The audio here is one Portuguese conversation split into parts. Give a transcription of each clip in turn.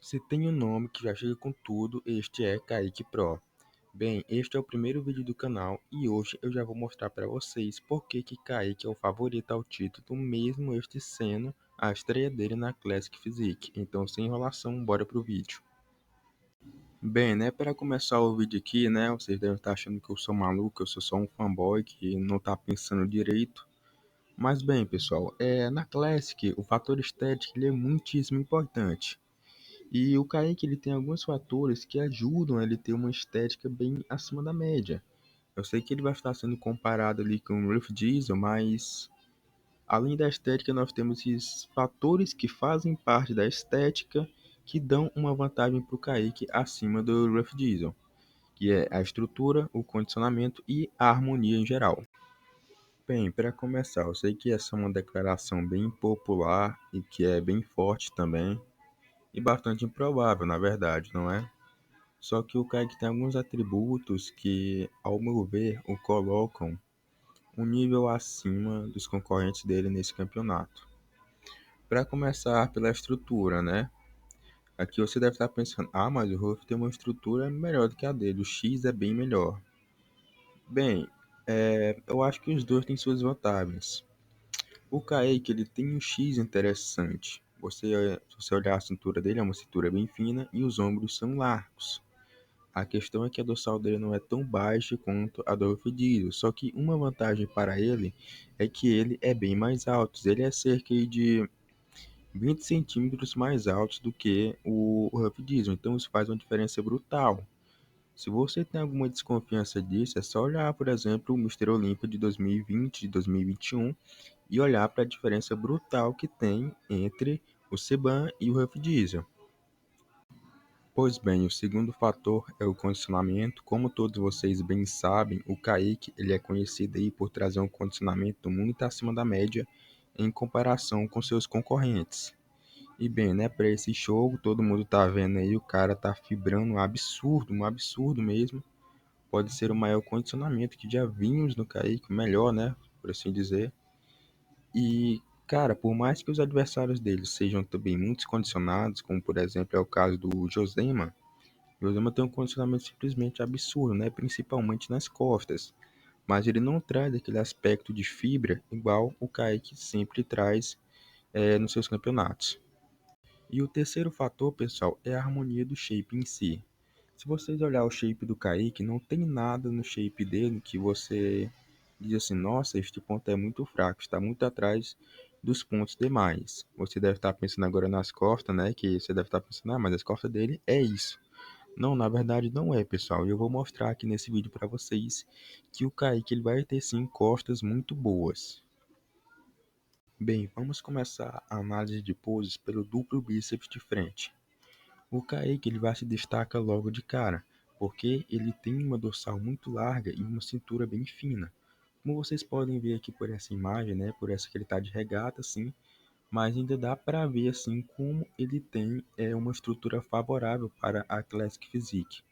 Se tem um nome que já chega com tudo, este é Kaique Pro. Bem, este é o primeiro vídeo do canal e hoje eu já vou mostrar para vocês por que Kaique é o favorito ao título, mesmo este sendo a estreia dele na Classic Physique. Então, sem enrolação, bora pro vídeo. Bem, né, para começar o vídeo aqui, né, vocês devem estar achando que eu sou maluco, eu sou só um fanboy que não tá pensando direito. Mas bem, pessoal, na Classic o fator estético ele é muitíssimo importante. E o Kaique ele tem alguns fatores que ajudam ele a ter uma estética bem acima da média. Eu sei que ele vai estar sendo comparado ali com o Ruff Diesel, mas além da estética nós temos esses fatores que fazem parte da estética que dão uma vantagem para o Kaique acima do Ruff Diesel, que é a estrutura, o condicionamento e a harmonia em geral. Bem, para começar, eu sei que essa é uma declaração bem popular e que é bem forte também, e bastante improvável, na verdade, não é? Só que o Kaique tem alguns atributos que, ao meu ver, o colocam um nível acima dos concorrentes dele nesse campeonato. Para começar pela estrutura, né? Aqui você deve estar pensando, mas o Ruff tem uma estrutura melhor do que a dele, o X é bem melhor. Bem, eu acho que os dois têm suas vantagens. O Kaique, ele tem um X interessante. Se você olhar a cintura dele, é uma cintura bem fina e os ombros são largos. A questão é que a dorsal dele não é tão baixa quanto a do Elfidídeo, só que uma vantagem para ele é que ele é bem mais alto. Ele é cerca de 20 centímetros mais alto do que o Ruff Diesel, então isso faz uma diferença brutal. Se você tem alguma desconfiança disso, é só olhar, por exemplo, o Mister Olímpia de 2020, de 2021 e olhar para a diferença brutal que tem entre o Seban e o Ruff Diesel. Pois bem, o segundo fator é o condicionamento. Como todos vocês bem sabem, o Kaique ele é conhecido aí por trazer um condicionamento muito acima da média em comparação com seus concorrentes. E bem, né, para esse jogo, todo mundo tá vendo aí, o cara tá fibrando um absurdo mesmo. Pode ser o maior condicionamento que já vimos no Kaique, melhor, né, por assim dizer. E, cara, por mais que os adversários dele sejam também muito condicionados, como por exemplo é o caso do Josema, o Josema tem um condicionamento simplesmente absurdo, né, principalmente nas costas. Mas ele não traz aquele aspecto de fibra igual o Kaique sempre traz nos seus campeonatos. E o terceiro fator, pessoal, é a harmonia do shape em si. Se vocês olhar o shape do Kaique, não tem nada no shape dele que você diz assim, nossa, este ponto é muito fraco, está muito atrás dos pontos demais. Você deve estar pensando agora nas costas, né? Que você deve estar pensando, mas as costas dele é isso. Não, na verdade não é, pessoal. E eu vou mostrar aqui nesse vídeo para vocês que o Kaique ele vai ter sim costas muito boas. Bem, vamos começar a análise de poses pelo duplo bíceps de frente. O Kaique ele vai se destaca logo de cara, porque ele tem uma dorsal muito larga e uma cintura bem fina. Como vocês podem ver aqui por essa imagem, né, por essa que ele está de regata, assim, mas ainda dá para ver assim como ele tem uma estrutura favorável para a Classic Physique.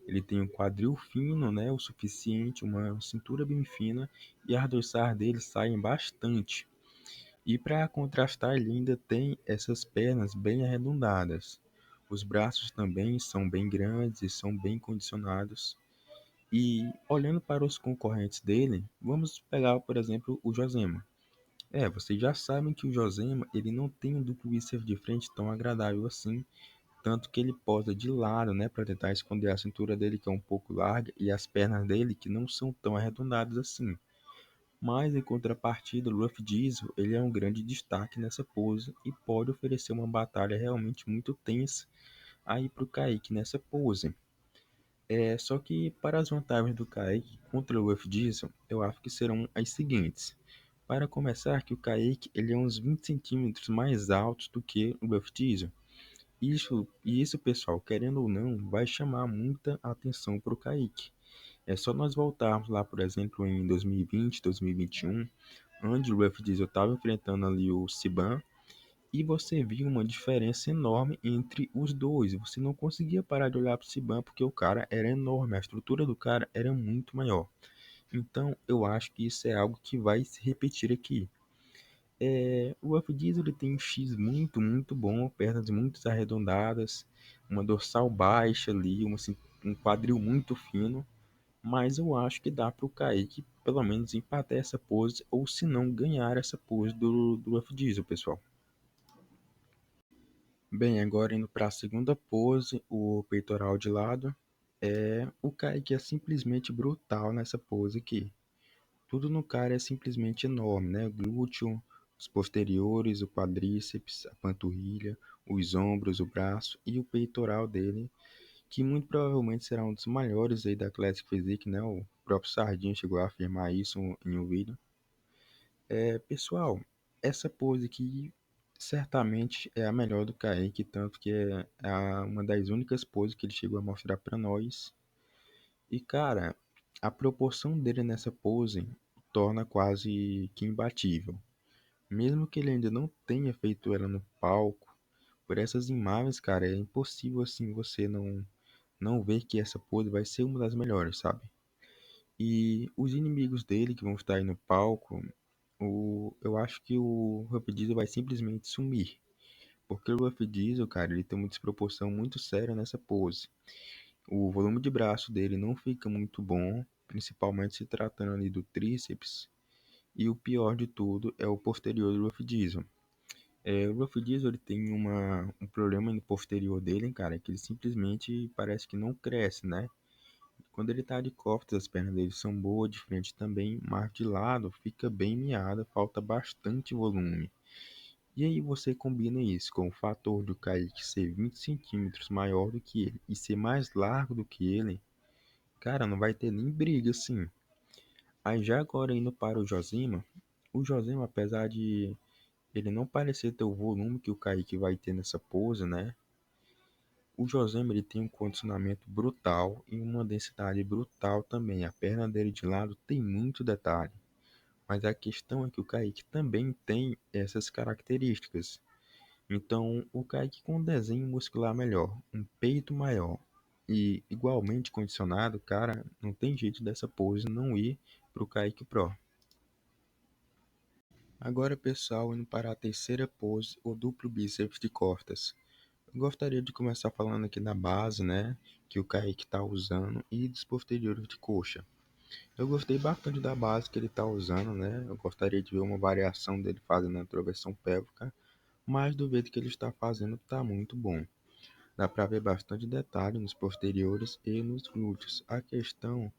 Ele tem um quadril fino, né, o suficiente, uma cintura bem fina e as dorsais dele saem bastante. E para contrastar, ele ainda tem essas pernas bem arredondadas. Os braços também são bem grandes e são bem condicionados. E olhando para os concorrentes dele, vamos pegar, por exemplo, o Josema. Vocês já sabem que o Josema ele não tem um duplo bíceps de frente tão agradável assim, tanto que ele posa de lado, né, para tentar esconder a cintura dele que é um pouco larga e as pernas dele que não são tão arredondadas assim. Mas em contrapartida, o Ruff Diesel ele é um grande destaque nessa pose e pode oferecer uma batalha realmente muito tensa aí para o Kaique nessa pose. Só que para as vantagens do Kaique contra o Ruff Diesel, eu acho que serão as seguintes. Para começar, que o Kaique ele é uns 20 centímetros mais alto do que o Ruff Diesel. Isso, pessoal, querendo ou não, vai chamar muita atenção para o Kaique. É só nós voltarmos lá, por exemplo, em 2020, 2021, onde o Ruff Diesel estava enfrentando ali o Siban, e você viu uma diferença enorme entre os dois. Você não conseguia parar de olhar para o Siban porque o cara era enorme, a estrutura do cara era muito maior. Então, eu acho que isso é algo que vai se repetir aqui. O Ruff Diesel ele tem um X muito, muito bom, pernas muito arredondadas, uma dorsal baixa ali, um quadril muito fino, mas eu acho que dá para o Kaique pelo menos empatar essa pose, ou se não ganhar essa pose do Ruff Diesel, pessoal. Bem, agora indo para a segunda pose, o peitoral de lado. O Kaique é simplesmente brutal nessa pose aqui. Tudo no cara é simplesmente enorme, né? O glúteo, os posteriores, o quadríceps, a panturrilha, os ombros, o braço e o peitoral dele, que muito provavelmente será um dos maiores aí da Classic Physique, né? O próprio Sardinha chegou a afirmar isso em um vídeo. Pessoal, essa pose aqui certamente é a melhor do Kaique, tanto que uma das únicas poses que ele chegou a mostrar para nós. E cara, a proporção dele nessa pose torna quase que imbatível. Mesmo que ele ainda não tenha feito ela no palco, por essas imagens, cara, é impossível assim você não ver que essa pose vai ser uma das melhores, sabe? E os inimigos dele que vão estar aí no palco, eu acho que o Ruff Diesel vai simplesmente sumir. Porque o Ruff Diesel, cara, ele tem uma desproporção muito séria nessa pose. O volume de braço dele não fica muito bom, principalmente se tratando ali do tríceps. E o pior de tudo é o posterior do Ruff Diesel. O Ruff Diesel ele tem um problema no posterior dele, cara, que ele simplesmente parece que não cresce, né? Quando ele tá de costas, as pernas dele são boas, de frente também, mas de lado fica bem miada, falta bastante volume. E aí você combina isso com o fator do Kaique ser 20 centímetros maior do que ele e ser mais largo do que ele, cara, não vai ter nem briga assim. Aí já agora indo para o Josema, apesar de ele não parecer ter o volume que o Kaique vai ter nessa pose, né? O Josema ele tem um condicionamento brutal e uma densidade brutal também. A perna dele de lado tem muito detalhe. Mas a questão é que o Kaique também tem essas características. Então, o Kaique com um desenho muscular melhor, um peito maior e igualmente condicionado, cara, não tem jeito dessa pose não ir pro Kaique Pro. Agora, pessoal, indo para a terceira pose, o duplo bíceps de costas. Eu gostaria de começar falando aqui da base, né, que o Kaique está usando e dos posteriores de coxa. Eu gostei bastante da base que ele está usando, né? Eu gostaria de ver uma variação dele fazendo a introversão pélvica, mas do jeito que ele está fazendo está muito bom. Dá para ver bastante detalhe nos posteriores e nos glúteos. A questão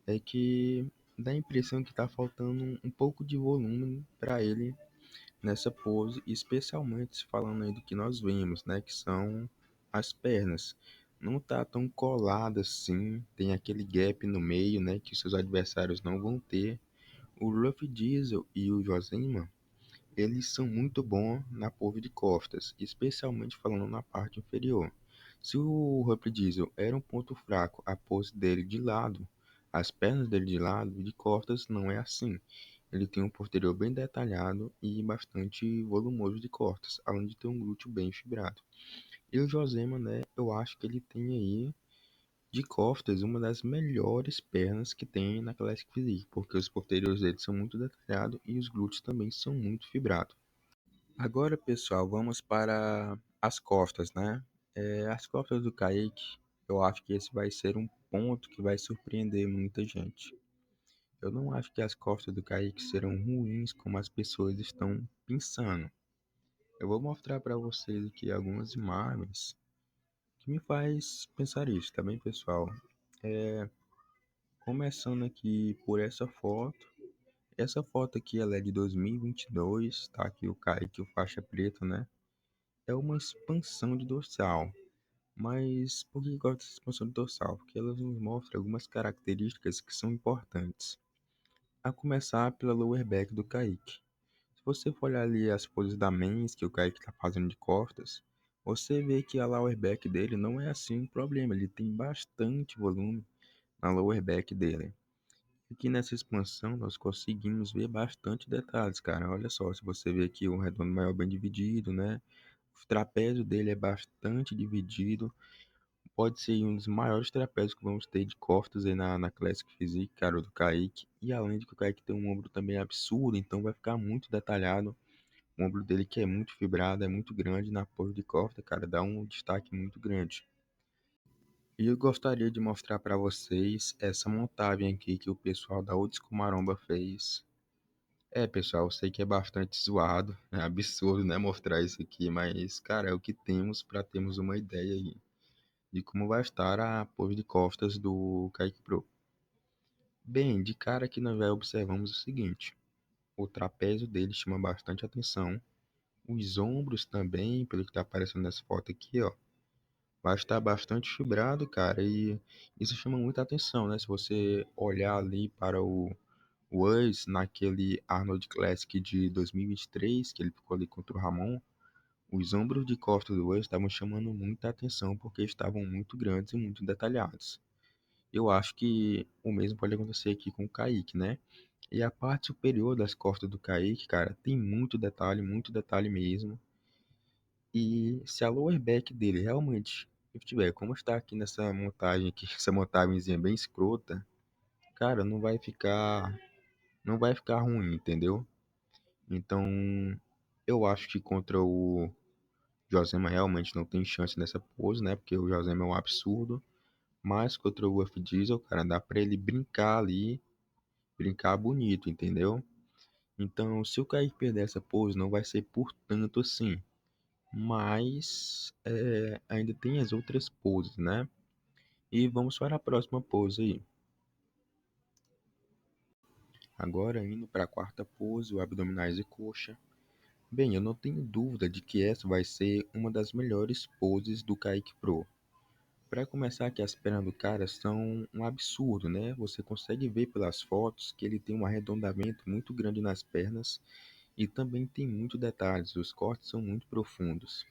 é que dá a impressão que está faltando um pouco de volume para ele nessa pose, especialmente falando aí do que nós vemos, né, que são as pernas. Não tá tão colada assim, tem aquele gap no meio, né, que seus adversários não vão ter. O Ruff Diesel e o Josema, eles são muito bons na pose de costas, especialmente falando na parte inferior. Se o Ruff Diesel era um ponto fraco, a pose dele de lado, as pernas dele de lado, de costas não é assim. Ele tem um posterior bem detalhado e bastante volumoso de costas, além de ter um glúteo bem fibrado. E o Josema, né, eu acho que ele tem aí de costas uma das melhores pernas que tem na Classic Physique, porque os posteriores dele são muito detalhados e os glúteos também são muito fibrados. Agora, pessoal, vamos para as costas, né? As costas do Kaique, eu acho que esse vai ser um ponto que vai surpreender muita gente. Eu não acho que as costas do Kaique serão ruins como as pessoas estão pensando. Eu vou mostrar para vocês aqui algumas imagens que me faz pensar isso, tá bem, pessoal? Começando aqui por essa foto. Essa foto aqui ela é de 2022, tá aqui o Kaique, o faixa preta, né? É uma expansão de dorsal. Mas por que eu gosto dessa expansão de dorsal? Porque ela nos mostra algumas características que são importantes. A começar pela lower back do Kaique. Se você for olhar ali as poses da mens que o Kaique está fazendo de costas, você vê que a lower back dele não é assim um problema. Ele tem bastante volume na lower back dele. Aqui nessa expansão nós conseguimos ver bastante detalhes, cara. Olha só, se você vê aqui o redondo maior bem dividido, né? O trapézio dele é bastante dividido. Pode ser um dos maiores trapézios que vamos ter de costas aí na Classic Physique, cara, do Kaique. E além de que o Kaique tem um ombro também absurdo, então vai ficar muito detalhado O ombro dele que é muito fibrado, é muito grande na pose de costa, cara, dá um destaque muito grande. E eu gostaria de mostrar para vocês essa montagem aqui que o pessoal da Old School Maromba fez. É, pessoal, eu sei que é bastante zoado, é absurdo, né, mostrar isso aqui, mas, cara, é o que temos para termos uma ideia aí de como vai estar a pose de costas do Kaique Pro. Bem, de cara aqui nós já observamos o seguinte: o trapézio dele chama bastante atenção, os ombros também, pelo que está aparecendo nessa foto aqui, ó, vai estar bastante fibrado, cara, e isso chama muita atenção, né? Se você olhar ali para o Us naquele Arnold Classic de 2023, que ele ficou ali contra o Ramon, os ombros de costa do Us estavam chamando muita atenção porque estavam muito grandes e muito detalhados. Eu acho que o mesmo pode acontecer aqui com o Kaique, né? E a parte superior das costas do Kaique, cara, tem muito detalhe mesmo. E se a lower back dele realmente tiver como está aqui nessa montagem aqui, essa montagenzinha bem escrota, cara, não vai ficar ruim, entendeu? Então, eu acho que contra o Josema realmente não tem chance nessa pose, né? Porque o Josema é um absurdo. Mas contra o Wolf Diesel, cara, dá pra ele brincar ali, brincar bonito, entendeu? Então, se o Kaique perder essa pose, não vai ser por tanto assim. Mas ainda tem as outras poses, né? E vamos para a próxima pose aí. Agora indo para a quarta pose, o abdominais e coxa. Bem, eu não tenho dúvida de que essa vai ser uma das melhores poses do Kaique Pro. Para começar, que as pernas do cara são um absurdo, né? Você consegue ver pelas fotos que ele tem um arredondamento muito grande nas pernas e também tem muitos detalhes, os cortes são muito profundos.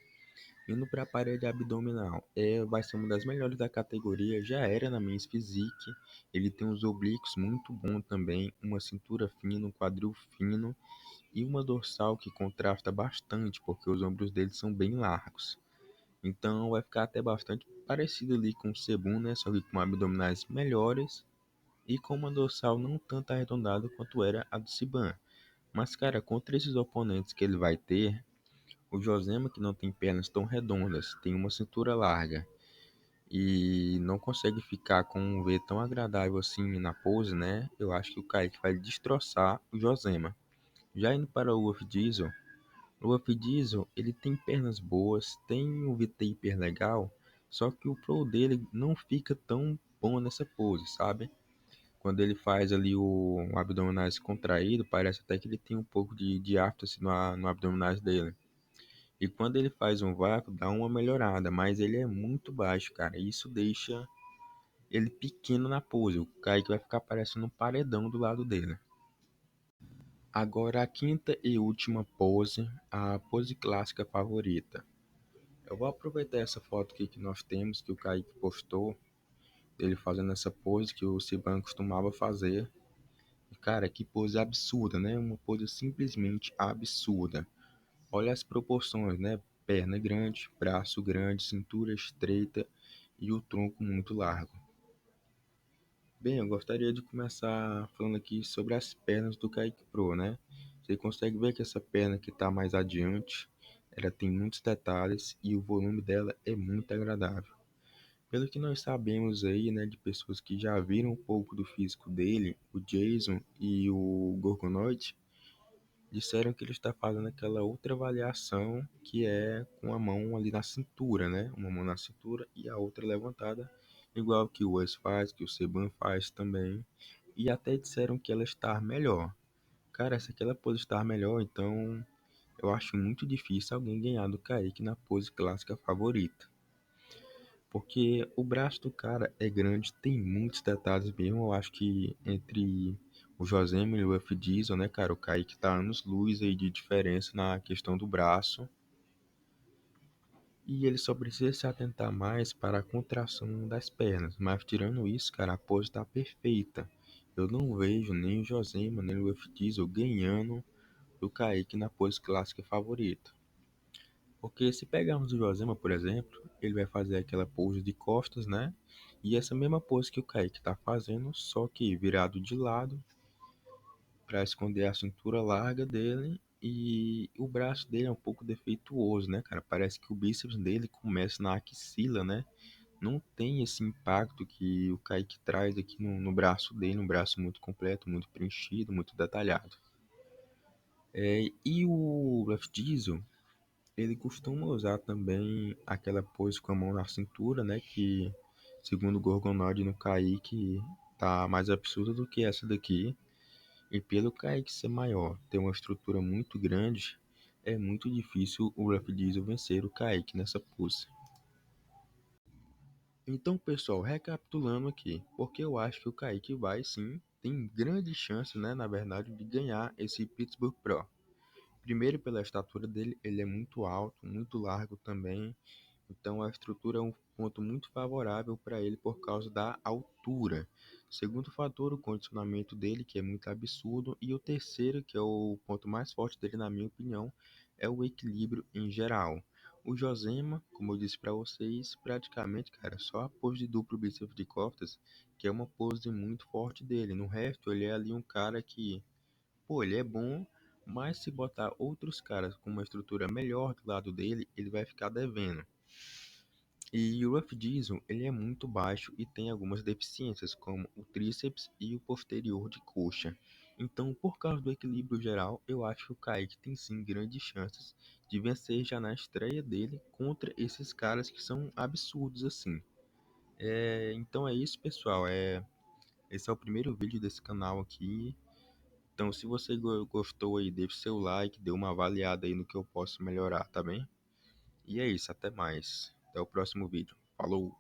Indo para a parede abdominal, vai ser uma das melhores da categoria, já era na Men's Physique. Ele tem uns oblíquos muito bom também, uma cintura fina, um quadril fino e uma dorsal que contrasta bastante, porque os ombros dele são bem largos. Então vai ficar até bastante parecido ali com o Sebum, né? Só que com abdominais melhores e com uma dorsal não tanto arredondada quanto era a do Siban. Mas, cara, contra esses oponentes que ele vai ter, o Josema, que não tem pernas tão redondas, tem uma cintura larga e não consegue ficar com um V tão agradável assim na pose, né? Eu acho que o Kaique vai destroçar o Josema. Já indo para o Wolf Diesel, o Wolf Diesel, ele tem pernas boas, tem um V-taper legal, só que o pro dele não fica tão bom nessa pose, sabe? Quando ele faz ali o abdominais contraído, parece até que ele tem um pouco de diástase no abdominais dele. E quando ele faz um vácuo, dá uma melhorada, mas ele é muito baixo, cara. E isso deixa ele pequeno na pose. O Kaique vai ficar parecendo um paredão do lado dele. Agora a quinta e última pose, a pose clássica favorita. Eu vou aproveitar essa foto aqui que nós temos, que o Kaique postou, dele fazendo essa pose que o Siban costumava fazer. E, cara, que pose absurda, né? Uma pose simplesmente absurda. Olha as proporções, né? Perna grande, braço grande, cintura estreita e o tronco muito largo. Bem, eu gostaria de começar falando aqui sobre as pernas do Kaique Pro, né? Você consegue ver que essa perna que está mais adiante, ela tem muitos detalhes e o volume dela é muito agradável. Pelo que nós sabemos aí, né, de pessoas que já viram um pouco do físico dele, o Jason e o Gorgonoid, disseram que ele está fazendo aquela outra avaliação que é com a mão ali na cintura, né? Uma mão na cintura e a outra levantada, igual que o Wes faz, que o Seban faz também. E até disseram que ela está melhor. Cara, se aquela pose estar melhor, então eu acho muito difícil alguém ganhar do Kaique na pose clássica favorita. Porque o braço do cara é grande, tem muitos detalhes mesmo. Eu acho que entre o Josema e o F Diesel, né, cara, o Kaique tá anos-luz aí de diferença na questão do braço. E ele só precisa se atentar mais para a contração das pernas. Mas tirando isso, cara, a pose está perfeita. Eu não vejo nem o Josema, nem o F Diesel ganhando do Kaique na pose clássica favorita. Porque se pegarmos o Josema, por exemplo, ele vai fazer aquela pose de costas, né? E essa mesma pose que o Kaique está fazendo, só que virado de lado para esconder a cintura larga dele E o braço dele é um pouco defeituoso, né, cara? Parece que o bíceps dele começa na axila, né? Não tem esse impacto que o Kaique traz aqui no braço dele, um braço muito completo, muito preenchido, muito detalhado. E o Left Diesel, ele costuma usar também aquela pose com a mão na cintura, né? Que, segundo o Gorgonoid no Kaique, tá mais absurda do que essa daqui. E pelo Kaique ser maior, ter uma estrutura muito grande, é muito difícil o Rough Diesel vencer o Kaique nessa pose. Então, pessoal, recapitulando aqui, porque eu acho que o Kaique vai sim, tem grandes chances, né, na verdade, de ganhar esse Pittsburgh Pro. Primeiro, pela estatura dele, ele é muito alto, muito largo também, então a estrutura é um ponto muito favorável para ele por causa da altura. Segundo fator, o condicionamento dele, que é muito absurdo. E o terceiro, que é o ponto mais forte dele, na minha opinião, é o equilíbrio em geral. O Josema, como eu disse para vocês, praticamente, cara, só a pose de duplo bíceps de costas, que é uma pose muito forte dele. No resto, ele é ali um cara que, pô, ele é bom, mas se botar outros caras com uma estrutura melhor do lado dele, ele vai ficar devendo. E o Rough Diesel, ele é muito baixo e tem algumas deficiências, como o tríceps e o posterior de coxa. Então, por causa do equilíbrio geral, eu acho que o Kaique tem sim grandes chances de vencer já na estreia dele contra esses caras que são absurdos assim. Então é isso, pessoal. Esse é o primeiro vídeo desse canal aqui. Então, se você gostou aí, deixe seu like, dê uma avaliada aí no que eu posso melhorar, tá bem? E é isso, até mais. Até o próximo vídeo. Falou!